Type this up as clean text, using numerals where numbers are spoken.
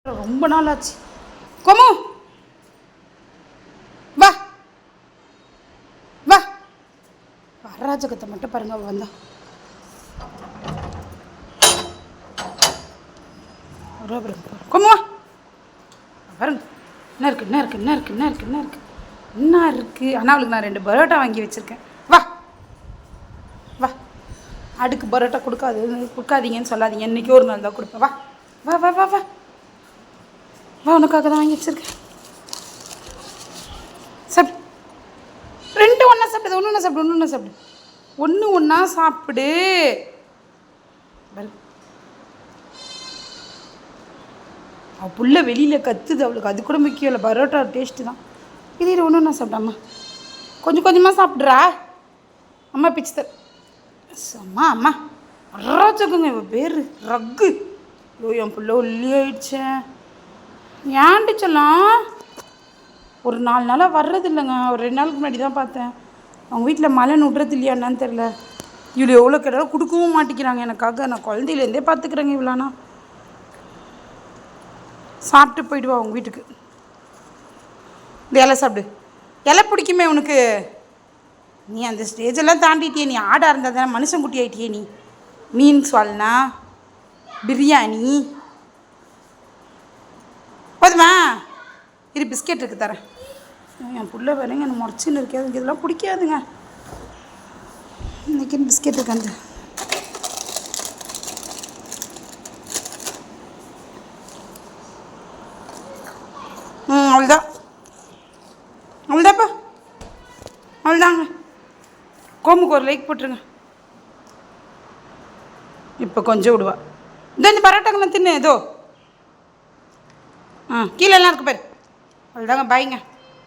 ரொம்ப நாள் ஆச்சு. கோமு வா வா. அராஜகத்தை மட்டும் பாருங்க. வந்தா கோமு வா பாருங்க. என்ன இருக்கு என்ன இருக்கு என்ன இருக்கு என்ன இருக்கு என்ன இருக்கு என்ன இருக்கு. ஆனால் அவளுக்கு நான் 2 பரோட்டா வாங்கி வச்சுருக்கேன். வா வா. அடுக்கு பரோட்டா கொடுக்காதீங்கன்னு சொல்லாதீங்க. இன்றைக்கி ஒரு நாள் தான் கொடுப்பேன். வா வா வா வா வா வா. உனக்காக தான் வாங்கி வச்சுருக்கேன். சாப்பிடு. 2 ஒன்றா சாப்பிடுது. ஒன்று ஒன்றா சாப்பிடு. ஒன்று ஒன்றா சாப்பிடு. ஒன்று ஒன்றா சாப்பிடு. அவள் புள்ள வெளியில் கத்துது. அவளுக்கு அது கூட முக்கியம் இல்லை. பரோட்டா டேஸ்ட்டு தான். இது ஒன்று ஒன்றா சாப்பிடாம்மா. கொஞ்சம் கொஞ்சமாக சாப்பிட்றா. அம்மா பிச்சு தர. அம்மா அம்மா அராஜகங்க. இவள் பேர் ரக்கு. ஐயோ என் புள்ள ஒல்லி ஆயிடுச்சேன். ஏன்டி சொல்லலாம். ஒரு 4 நாளாக வர்றது இல்லைங்க. ஒரு 2 நாளுக்கு முன்னாடி தான் பார்த்தேன். அவங்க வீட்டில் மழை நுட்றது இல்லையா என்னன்னு தெரில. இவ்வளோ எவ்வளோ கேட்டாலும் கொடுக்கவும் மாட்டேங்கிறாங்க எனக்காக. நான் குழந்தையிலேருந்தே பார்த்துக்குறேங்க. இவ்வளோனா சாப்பிட்டு போயிடுவா அவங்க வீட்டுக்கு. இந்த இலை சாப்பிடு. இலை பிடிக்குமே உனக்கு. நீ அந்த ஸ்டேஜெல்லாம் தாண்டிட்டியே. நீ ஆடாக இருந்தால் தானே மனுஷன் குட்டி ஆகிட்டியே. நீ மீன் சால்னா பிரியாணி போதுமா. இது பிஸ்கெட் இருக்குது தரேன். என் புள்ள வேலைங்க எனக்கு முறைச்சின்னு இருக்கே. அதுக்கு இதெல்லாம் பிடிக்காதுங்க. இன்றைக்கி பிஸ்கெட் இருக்கு. அந்த அவ்வளோதான் அவ்வளோதாப்பா. அவ்வளோதாங்க. கோமுக்கு ஒரு லைக் போட்டுருங்க. இப்போ கொஞ்சம் விடுவா. இந்த பரோட்டாங்கெல்லாம் தின்னு ஏதோ கீழெல்லாம் இருக்கு பாரு. அவ்வளோதாங்க. பாய்ங்க.